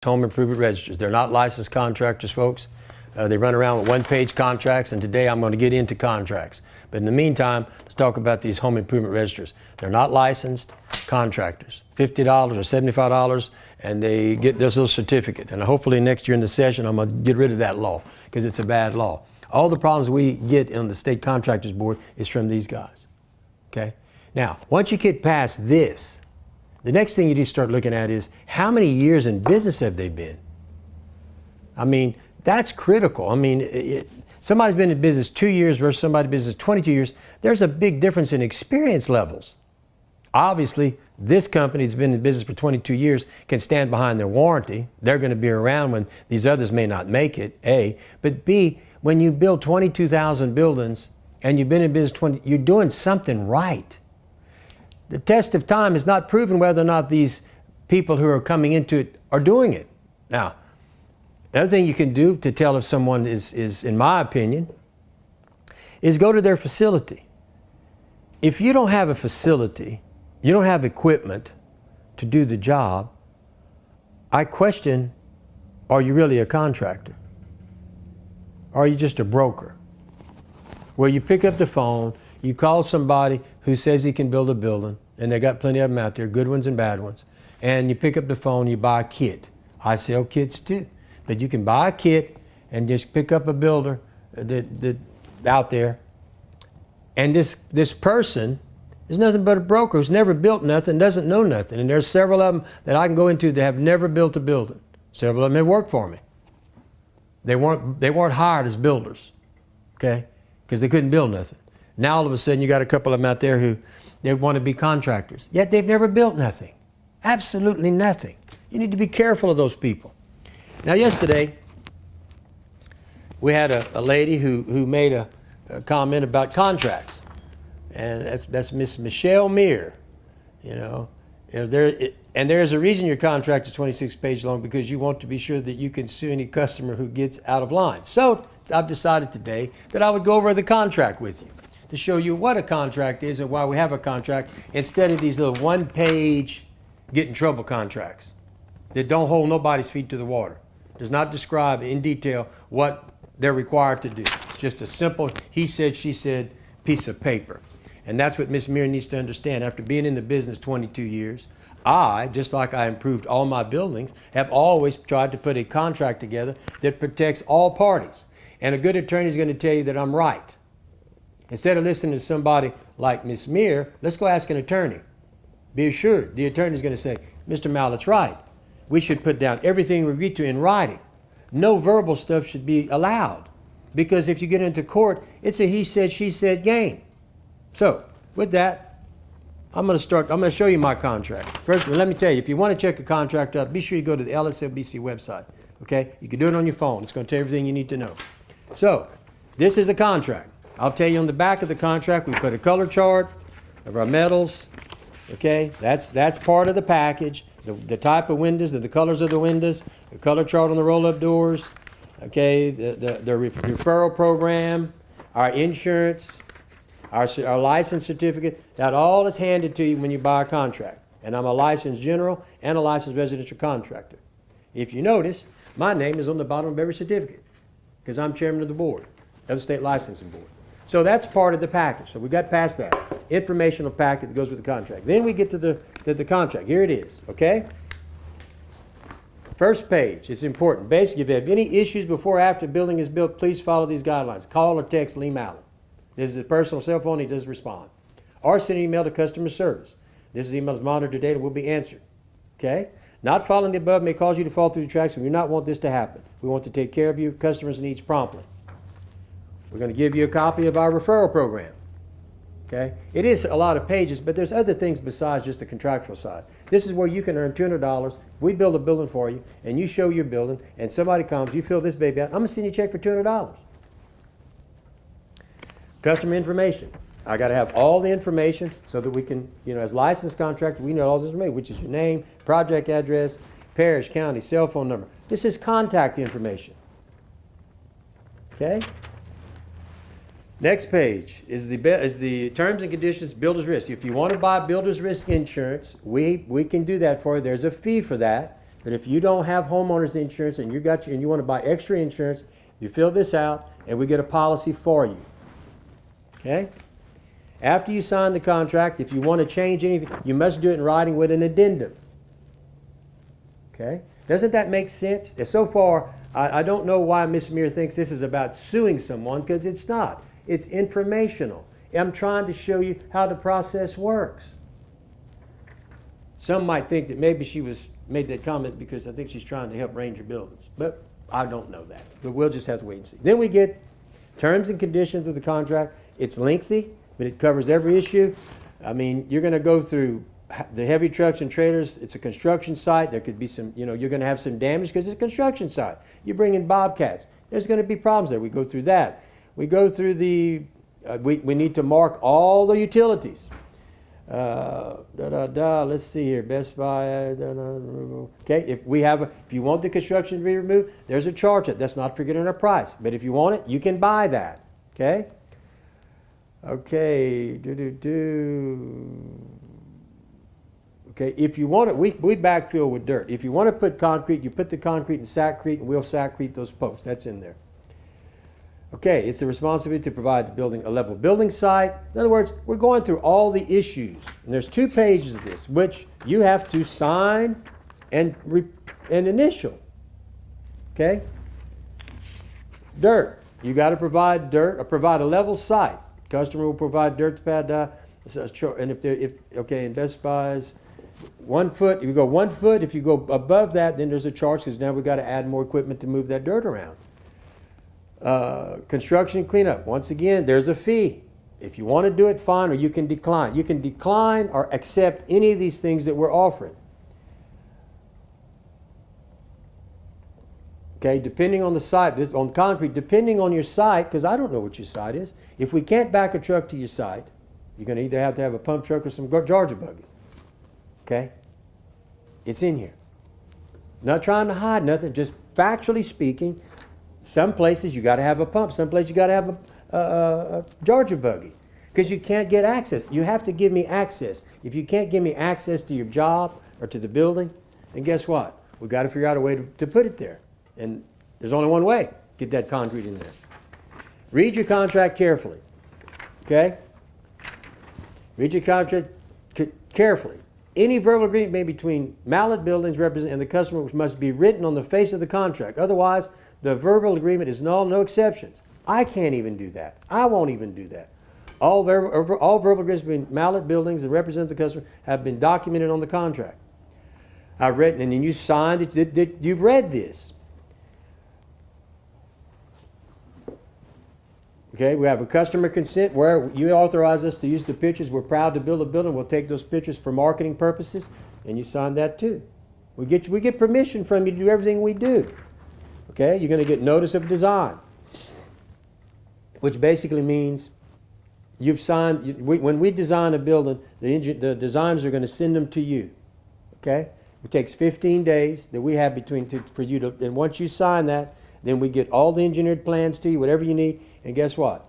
home improvement registers. They're not licensed contractors, folks. They run around with one-page contracts, and today I'm going to get into contracts. But in the meantime, let's talk about these home improvement registers. They're not licensed contractors. $50 or $75, and they get this little certificate. And hopefully next year in the session, I'm going to get rid of that law because it's a bad law. All the problems we get on the State Contractors Board is from these guys. Okay? Now, once you get past this, the next thing you need to start looking at is how many years in business have they been? I mean, that's critical. I mean, somebody's been in business 2 years versus somebody in business 22 years. There's a big difference in experience levels. Obviously, this company that's been in business for 22 years can stand behind their warranty. They're going to be around when these others may not make it, A. But B, when you build 22,000 buildings and you've been in business 20, you're doing something right. The test of time has not proven whether or not these people who are coming into it are doing it. Now, the other thing you can do to tell if someone is, in my opinion, is go to their facility. If you don't have a facility, you don't have equipment to do the job, I question, are you really a contractor? Or are you just a broker? Where you pick up the phone, you call somebody who says he can build a building, and they got plenty of them out there, good ones and bad ones, and you pick up the phone, you buy a kit. I sell kits too. But you can buy a kit and just pick up a builder that out there. And this person is nothing but a broker who's never built nothing, doesn't know nothing. And there's several of them that I can go into that have never built a building. Several of them have worked for me. They weren't hired as builders, okay? Because they couldn't build nothing. Now all of a sudden you got a couple of them out there who they want to be contractors. Yet they've never built nothing. Absolutely nothing. You need to be careful of those people. Now yesterday, we had a lady who made a comment about contracts. And that's Miss Michelle Meir. You know, and there's a reason your contract is 26 pages long, because you want to be sure that you can sue any customer who gets out of line. So I've decided today that I would go over the contract with you to show you what a contract is and why we have a contract, instead of these little one-page get in trouble contracts that don't hold nobody's feet to the water. Does not describe in detail what they're required to do. It's just a simple he said, she said piece of paper. And that's what Ms. Meir needs to understand. After being in the business 22 years, I, just like I improved all my buildings, have always tried to put a contract together that protects all parties. And a good attorney is going to tell you that I'm right. Instead of listening to somebody like Ms. Meir, let's go ask an attorney. Be assured, the attorney is going to say, Mr. Mallett's right. We should put down everything we agree to in writing. No verbal stuff should be allowed, because if you get into court, it's a he said, she said game. So with that, I'm going to show you my contract. First, let me tell you, if you want to check a contract out, be sure you go to the LSLBC website. Okay? You can do it on your phone. It's going to tell you everything you need to know. So this is a contract. I'll tell you on the back of the contract, we put a color chart of our metals. Okay? That's part of the package. The type of windows, the colors of the windows, the color chart on the roll-up doors, okay, the referral program, our insurance, our license certificate. That all is handed to you when you buy a contract. And I'm a licensed general and a licensed residential contractor. If you notice, my name is on the bottom of every certificate because I'm chairman of the board of the State Licensing Board. So that's part of the package. So we got past that informational packet that goes with the contract. Then we get to the contract. Here it is, okay? First page, it's important. Basically, if you have any issues before or after building is built, please follow these guidelines. Call or text Lee Mallett. This is a personal cell phone, he does respond. Or send an email to customer service. This email is monitored today and will be answered, okay? Not following the above may cause you to fall through the tracks, and we do not want this to happen. We want to take care of your customers' needs promptly. We're going to give you a copy of our referral program. Okay? It is a lot of pages, but there's other things besides just the contractual side. This is where you can earn $200. We build a building for you, and you show your building, and somebody comes, you fill this baby out, I'm going to send you a check for $200. Customer information. I got to have all the information so that we can, as licensed contractors, we know all this information, which is your name, project address, parish, county, cell phone number. This is contact information. Okay? Next page is the terms and conditions, builder's risk. If you want to buy builder's risk insurance, we can do that for you. There's a fee for that. that if you don't have homeowners insurance and you want to buy extra insurance, you fill this out and we get a policy for you. Okay? After you sign the contract, if you want to change anything, you must do it in writing with an addendum. Okay? Doesn't that make sense? And so far, I don't know why Ms. Muir thinks this is about suing someone, because it's not. It's informational. I'm trying to show you how the process works. Some might think that maybe she made that comment because I think she's trying to help Ranger Buildings, but I don't know that. But we'll just have to wait and see. Then we get terms and conditions of the contract. It's lengthy, but it covers every issue. I mean, you're going to go through the heavy trucks and trailers. It's a construction site. There could be some, you're going to have some damage because it's a construction site. You bring in bobcats. There's going to be problems there. We go through that. We go through the, we need to mark all the utilities. Let's see here. Best Buy. Okay, if you want the construction to be removed, there's a charge. That's not forgetting our price. But if you want it, you can buy that. Okay. Okay. Okay. If you want it, we backfill with dirt. If you want to put concrete, you put the concrete in sackcrete, and we'll sackcrete those posts. That's in there. Okay, it's the responsibility to provide the building a level building site. In other words, we're going through all the issues. And there's 2 pages of this, which you have to sign and initial. Okay? Dirt. You got to provide dirt or provide a level site. Customer will provide dirt to pad. And in Best Buy's 1 foot, if you go 1 foot, if you go above that, then there's a charge because now we've got to add more equipment to move that dirt around. Construction cleanup. Once again, there's a fee. If you want to do it, fine, or you can decline. You can decline or accept any of these things that we're offering. Okay, depending on the site, on concrete, depending on your site, because I don't know what your site is. If we can't back a truck to your site, you're going to either have to have a pump truck or some Georgia buggies. Okay? It's in here. Not trying to hide nothing, just factually speaking. Some places you got to have a pump. Some places you got to have a Georgia buggy because you can't get access. You have to give me access. If you can't give me access to your job or to the building, then guess what? We've got to figure out a way to put it there. And there's only one way. Get that concrete in there. Read your contract carefully. Okay? Read your contract carefully. Any verbal agreement made between Mallett Buildings and the customer must be written on the face of the contract. Otherwise, the verbal agreement is null, no exceptions. I can't even do that. I won't even do that. All verbal agreements between Mallett Buildings and represent the customer have been documented on the contract. I've read, and then you signed it. You've read this. Okay, we have a customer consent where you authorize us to use the pictures. We're proud to build a building. We'll take those pictures for marketing purposes, and you sign that too. We get permission from you to do everything we do. Okay, you're going to get notice of design, which basically means you've signed. When we design a building, the designers are going to send them to you. Okay, it takes 15 days that we have for you to, and once you sign that, then we get all the engineered plans to you, whatever you need, and guess what?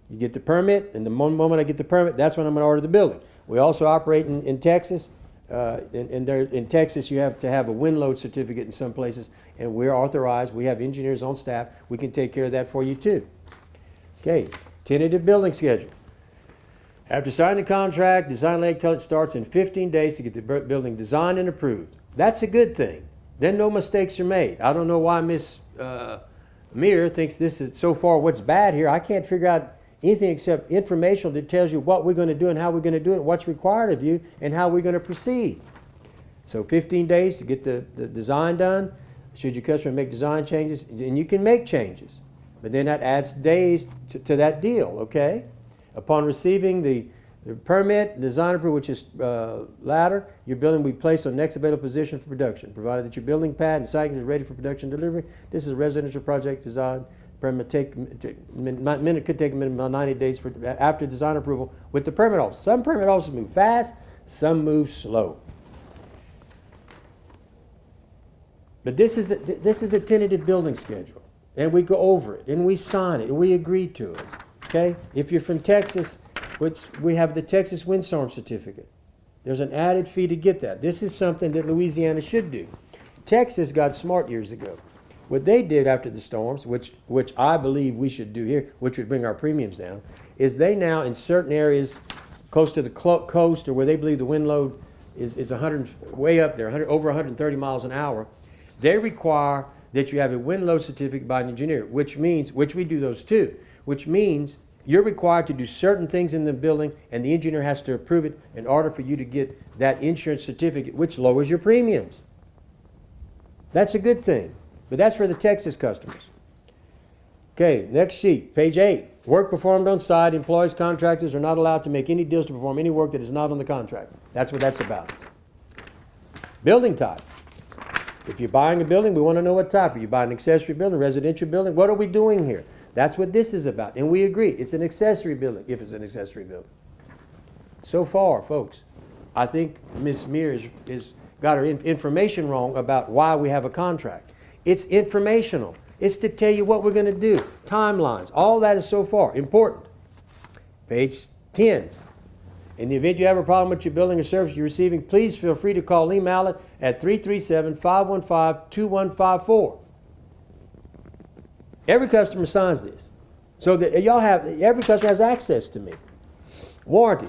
You get the permit, and the moment I get the permit, that's when I'm going to order the building. We also operate in Texas. In Texas, you have to have a wind load certificate in some places, and we're authorized. We have engineers on staff. We can take care of that for you too. Okay, tentative building schedule. After signing the contract, design late cut starts in 15 days to get the building designed and approved. That's a good thing. Then no mistakes are made. I don't know why Ms. Muir thinks this is so far what's bad here. I can't figure out anything except informational that tells you what we're going to do and how we're going to do it, what's required of you, and how we're going to proceed. So 15 days to get the design done. Should your customer make design changes, and you can make changes. But then that adds days to that deal, okay? Upon receiving the permit, design approval, which is latter, your building will be placed on the next available position for production, provided that your building pad and site is ready for production delivery. This is a residential project design. Permit could take a minimum of 90 days after design approval with the permit office. Some permit offices move fast, some move slow. But this is the tentative building schedule, and we go over it, and we sign it, and we agree to it. Okay? If you're from Texas, which we have the Texas windstorm certificate, there's an added fee to get that. This is something that Louisiana should do. Texas got smart years ago. What they did after the storms, which I believe we should do here, which would bring our premiums down, is they now in certain areas close to the coast or where they believe the wind load is 100, way up there, over 130 miles an hour, they require that you have a wind load certificate by an engineer, which we do those too, which means you're required to do certain things in the building and the engineer has to approve it in order for you to get that insurance certificate, which lowers your premiums. That's a good thing, but that's for the Texas customers. Okay, next sheet, page 8. Work performed on site, employees, contractors are not allowed to make any deals to perform any work that is not on the contract. That's what that's about. Building type. If you're buying a building, we want to know what type. Are you buying an accessory building, residential building? What are we doing here? That's what this is about. And we agree, it's an accessory building, if it's an accessory building. So far, folks, I think Ms. Mears is got her information wrong about why we have a contract. It's informational. It's to tell you what we're going to do. Timelines. All that is so far important. Page 10. In the event you have a problem with your building or service you're receiving, please feel free to call Lee Mallett at 337-515-2154. Every customer signs this. So that every customer has access to me. Warranty.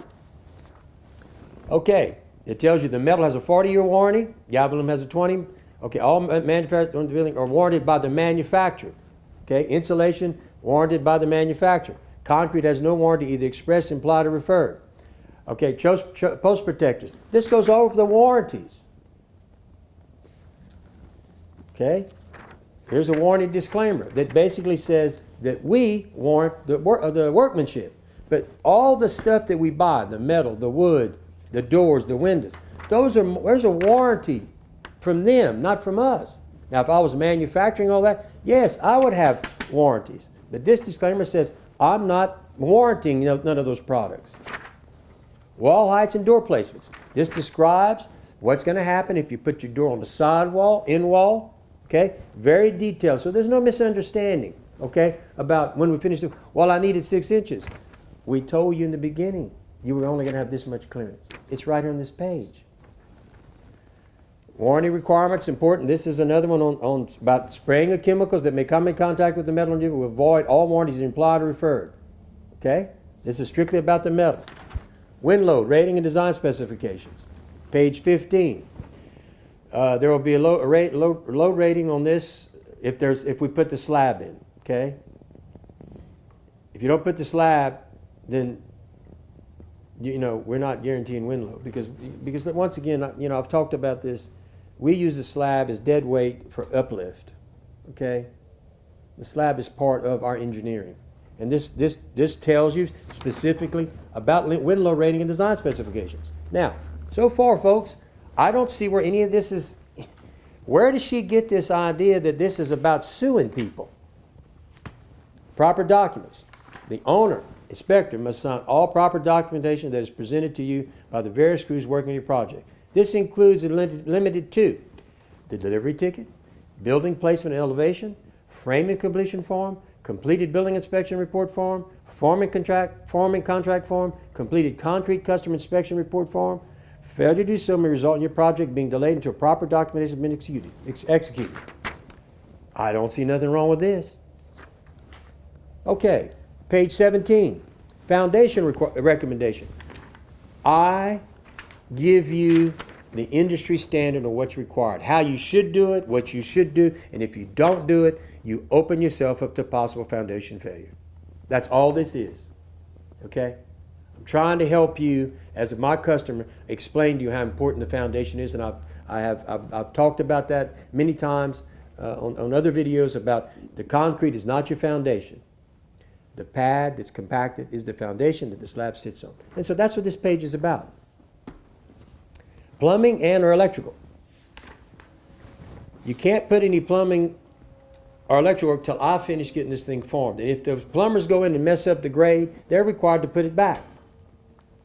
Okay. It tells you the metal has a 40-year warranty. The aluminum has a 20. Okay, all manufactured on the building are warranted by the manufacturer. Okay, insulation warranted by the manufacturer. Concrete has no warranty, either express, implied, or referred. Okay, post protectors. This goes over the warranties. Okay, here's a warranty disclaimer that basically says that we warrant the workmanship, but all the stuff that we buy, the metal, the wood, the doors, the windows, there's a warranty from them, not from us. Now, if I was manufacturing all that, yes, I would have warranties. But this disclaimer says I'm not warranting none of those products. Wall heights and door placements. This describes what's going to happen if you put your door on the side wall, in wall. Okay, very detailed. So there's no misunderstanding. Okay, about when we finish. Well, I needed 6 inches. We told you in the beginning you were only going to have this much clearance. It's right here on this page. Warranty requirements, important. This is another one on about spraying of chemicals that may come in contact with the metal and will avoid all warranties implied or referred. Okay? This is strictly about the metal. Wind load, rating and design specifications. Page 15. There will be a load rating on this if we put the slab in. Okay? If you don't put the slab, then we're not guaranteeing wind load because once again, I've talked about this. We use the slab as dead weight for uplift. Okay, the slab is part of our engineering, and this tells you specifically about wind load rating and design specifications. Now, so far, folks, I don't see where any of this is. Where does she get this idea that this is about suing people? Proper documents. The owner, inspector, must sign all proper documentation that is presented to you by the various crews working on your project. This includes and limited to the delivery ticket, building placement and elevation, frame and completion form, completed building inspection report form, forming contract form, completed concrete customer inspection report form. Failure to do so may result in your project being delayed until proper documentation has been executed. I don't see nothing wrong with this. Okay, page 17, foundation recommendation. I give you the industry standard of what's required, how you should do it, what you should do, and if you don't do it, you open yourself up to possible foundation failure. That's all this is. Okay? I'm trying to help you, as my customer, explain to you how important the foundation is, and I've talked about that many times on other videos about the concrete is not your foundation. The pad that's compacted is the foundation that the slab sits on. And so that's what this page is about. Plumbing and or electrical. You can't put any plumbing or electrical work till I finish getting this thing formed. And if the plumbers go in and mess up the grade, they're required to put it back.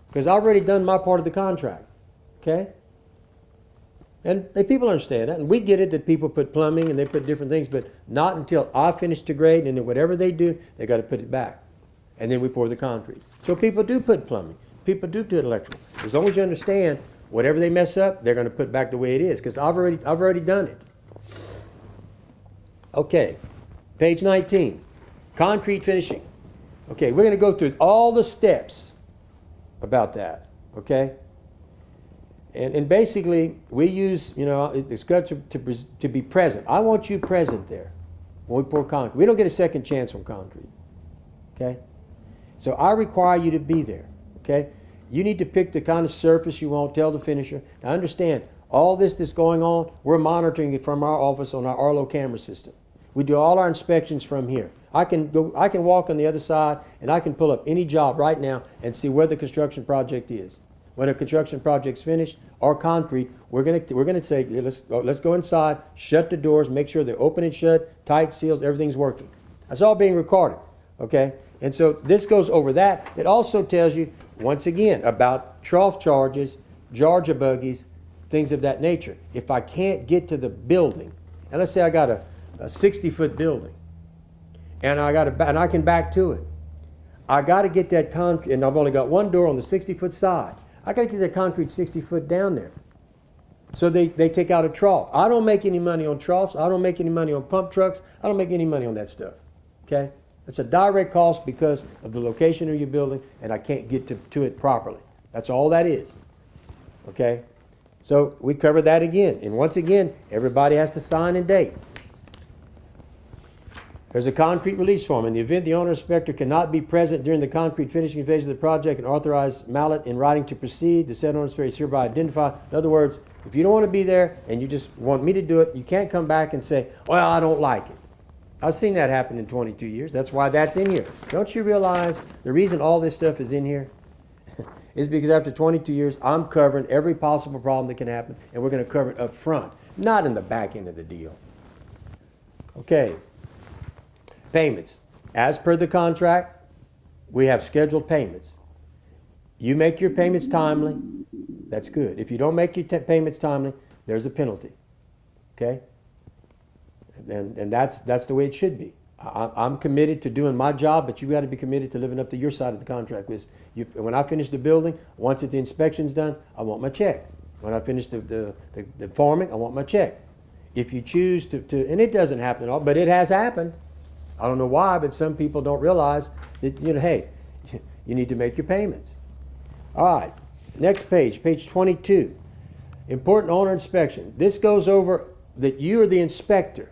Because I've already done my part of the contract. Okay? And people understand that. And we get it that people put plumbing and they put different things, but not until I finish the grade, and then whatever they do, they got to put it back. And then we pour the concrete. So people do put plumbing. People do electrical. As long as you understand, whatever they mess up, they're going to put back the way it is, because I've already done it. Okay, page 19, concrete finishing. Okay, we're going to go through all the steps about that, okay? And basically, we use, it's got to be present. I want you present there when we pour concrete. We don't get a second chance on concrete, okay? So I require you to be there, okay? You need to pick the kind of surface you want, tell the finisher. Now understand, all this that's going on, we're monitoring it from our office on our Arlo camera system. We do all our inspections from here. I can walk on the other side and I can pull up any job right now and see where the construction project is. When a construction project's finished or concrete, we're gonna say, let's go inside, shut the doors, make sure they're open and shut, tight seals, everything's working. That's all being recorded, okay? And so this goes over that. It also tells you, once again, about trough charges, Georgia buggies, things of that nature. If I can't get to the building, and let's say I got a 60-foot building, and I can back to it. I got to get that concrete, and I've only got one door on the 60-foot side. I got to get that concrete 60 foot down there. So they take out a trough. I don't make any money on troughs. I don't make any money on pump trucks. I don't make any money on that stuff. Okay? It's a direct cost because of the location of your building, and I can't get to it properly. That's all that is. Okay? So we cover that again. And once again, everybody has to sign and date. There's a concrete release form. In the event the owner inspector cannot be present during the concrete finishing phase of the project and authorize Mallett in writing to proceed, the said owner inspector is hereby identified. In other words, if you don't want to be there and you just want me to do it, you can't come back and say, well, I don't like it. I've seen that happen in 22 years. That's why that's in here. Don't you realize the reason all this stuff is in here is because after 22 years, I'm covering every possible problem that can happen, and we're going to cover it up front, not in the back end of the deal. Okay. Payments. As per the contract, we have scheduled payments. You make your payments timely, that's good. If you don't make your payments timely, there's a penalty. Okay? And that's the way it should be. I'm committed to doing my job, but you got to be committed to living up to your side of the contract. When I finish the building, once the inspection's done, I want my check. When I finish the forming, I want my check. If you choose to, and it doesn't happen at all, but it has happened. I don't know why, but some people don't realize that, hey, you need to make your payments. All right, next page, page 22. Important owner inspection. This goes over that you are the inspector.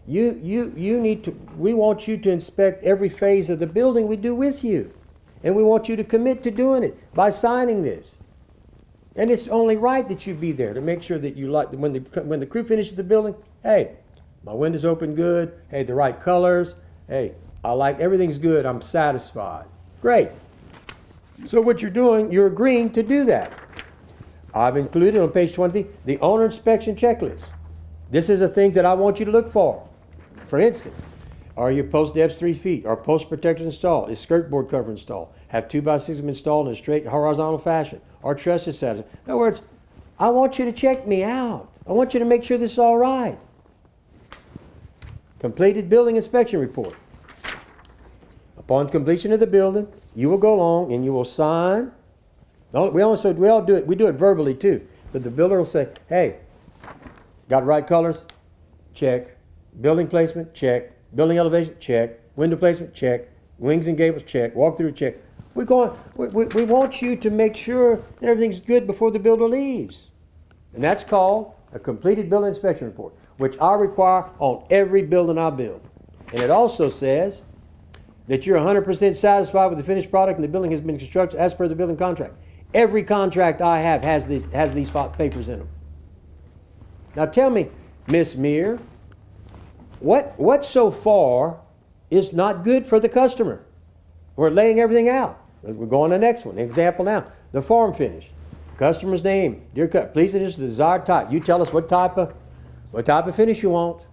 You need to, we want you to inspect every phase of the building we do with you. And we want you to commit to doing it by signing this. And it's only right that you be there to make sure that you like, when the crew finishes the building, hey, my window's open good. Hey, the right colors. Hey, I like, everything's good. I'm satisfied. Great. So what you're doing, you're agreeing to do that. I've included on page 20 the owner inspection checklist. This is the things that I want you to look for. For instance, are your post depths 3 feet? Are post protectors installed? Is skirt board cover installed? Have 2x6 installed in a straight horizontal fashion? Are trusses satisfied? In other words, I want you to check me out. I want you to make sure this is all right. Completed building inspection report. Upon completion of the building, you will go along and you will sign. We all do it. We do it verbally too. But the builder will say, "Hey, got the right colors? Check. Building placement? Check. Building elevation? Check. Window placement? Check. Wings and gables? Check. Walk through? Check." We want you to make sure that everything's good before the builder leaves, and that's called a completed building inspection report, which I require on every building I build. And it also says that you're 100% satisfied with the finished product and the building has been constructed as per the building contract. Every contract I have has these papers in them. Now tell me, Miss Meir, what so far is not good for the customer? We're laying everything out. We're going to the next one. Example now, the form finish. Customer's name, dear customer, please finish the desired type. You tell us what type of finish you want.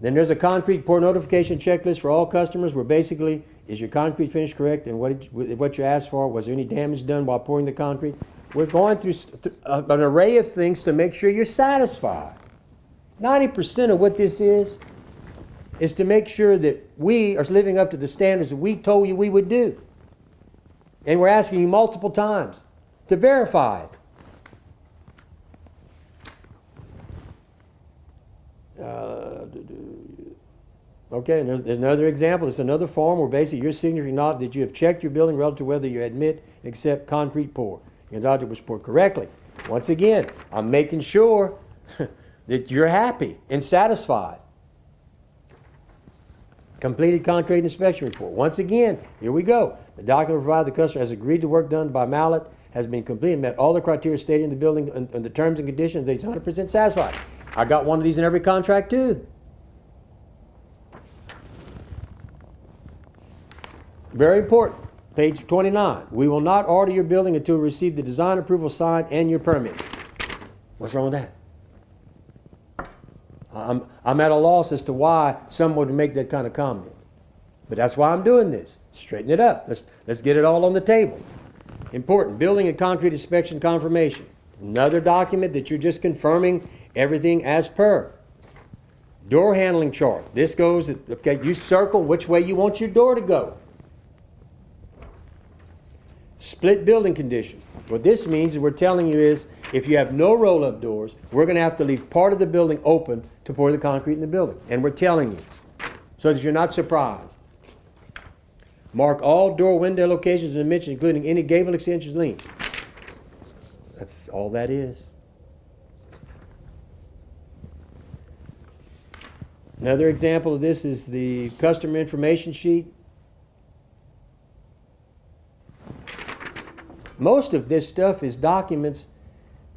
Then there's a concrete pour notification checklist for all customers where basically, is your concrete finish correct and what you asked for? Was there any damage done while pouring the concrete? We're going through an array of things to make sure you're satisfied. 90% of what this is to make sure that we are living up to the standards that we told you we would do. And we're asking you multiple times to verify it. Okay, and there's another example. It's another form where basically your signature acknowledges that you have checked your building relative to whether you admit and accept concrete pour. You acknowledge it was poured correctly. Once again, I'm making sure that you're happy and satisfied. Completed concrete inspection report. Once again, here we go. The document provided the customer has agreed to work done by Mallett, has been completed, met all the criteria stated in the building and the terms and conditions that he's 100% satisfied. I got one of these in every contract too. Very important. Page 29. We will not order your building until we receive the design approval signed and your permit. What's wrong with that? I'm at a loss as to why someone would make that kind of comment. But that's why I'm doing this. Straighten it up. Let's get it all on the table. Important. Building and concrete inspection confirmation. Another document that you're just confirming everything as per. Door handling chart. This goes, okay, you circle which way you want your door to go. Split building condition. What this means is we're telling you is if you have no roll-up doors, we're going to have to leave part of the building open to pour the concrete in the building. And we're telling you so that you're not surprised. Mark all door window locations and dimensions, including any gable extensions links. That's all that is. Another example of this is the customer information sheet. Most of this stuff is documents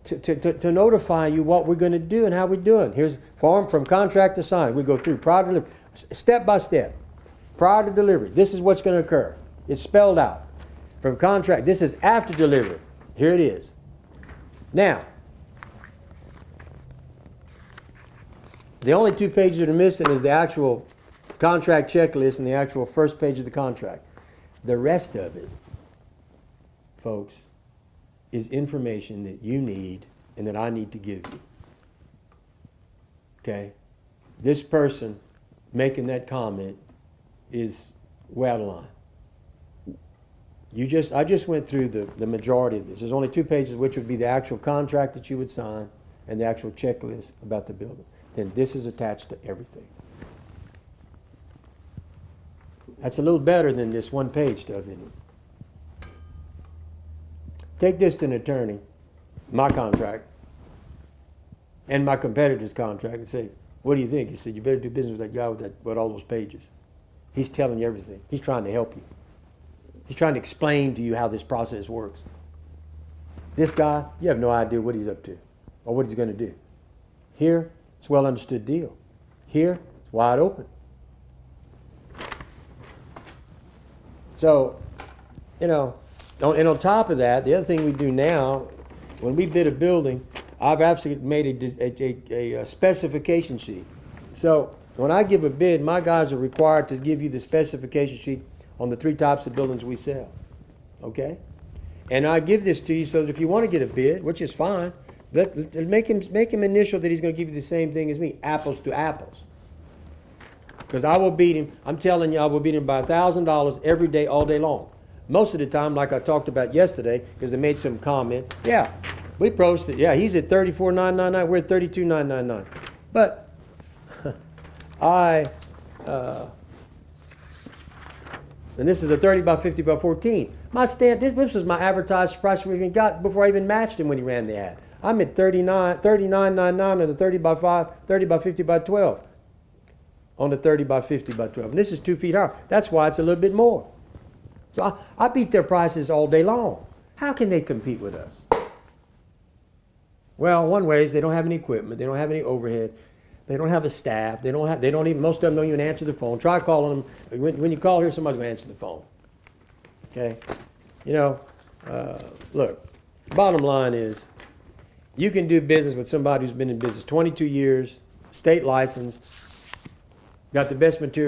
to notify you what we're going to do and how we're doing. Here's form from contract to sign. We go through prior to delivery, step by step. Prior to delivery, this is what's going to occur. It's spelled out. From contract, this is after delivery. Here it is. Now, the only two pages that are missing is the actual contract checklist and the actual first page of the contract. The rest of it, folks, is information that you need and that I need to give you. Okay? This person making that comment is way out of line. I just went through the majority of this. There's only 2 pages, which would be the actual contract that you would sign and the actual checklist about the building. Then this is attached to everything. That's a little better than this 1-page stuff, isn't it? Take this to an attorney, my contract, and my competitor's contract, and say, what do you think? He said, you better do business with that guy with all those pages. He's telling you everything. He's trying to help you. He's trying to explain to you how this process works. This guy, you have no idea what he's up to or what he's going to do. Here, it's a well understood deal. Here, it's wide open. So, and on top of that, the other thing we do now, when we bid a building, I've absolutely made a specification sheet. So when I give a bid, my guys are required to give you the specification sheet on the 3 types of buildings we sell. Okay? And I give this to you so that if you want to get a bid, which is fine, make him initial that he's going to give you the same thing as me, apples to apples. Because I will beat him, I'm telling you, I will beat him by $1,000 every day, all day long. Most of the time, like I talked about yesterday, because they made some comment, yeah, we posted, yeah, he's at $34,999, we're at $32,999. But and this is a 30 by 50 by 14. This was my advertised price we even got before I even matched him when he ran the ad. I'm at $39.99 on the 30 by 50 by 12. On the 30 by 50 by 12. And this is 2 feet high. That's why it's a little bit more. So I beat their prices all day long. How can they compete with us? Well, one way is they don't have any equipment. They don't have any overhead. They don't have a staff. Most of them don't even answer the phone. Try calling them. When you call here, somebody's going to answer the phone. Okay? Look, bottom line is you can do business with somebody who's been in business 22 years, state licensed, got the best materials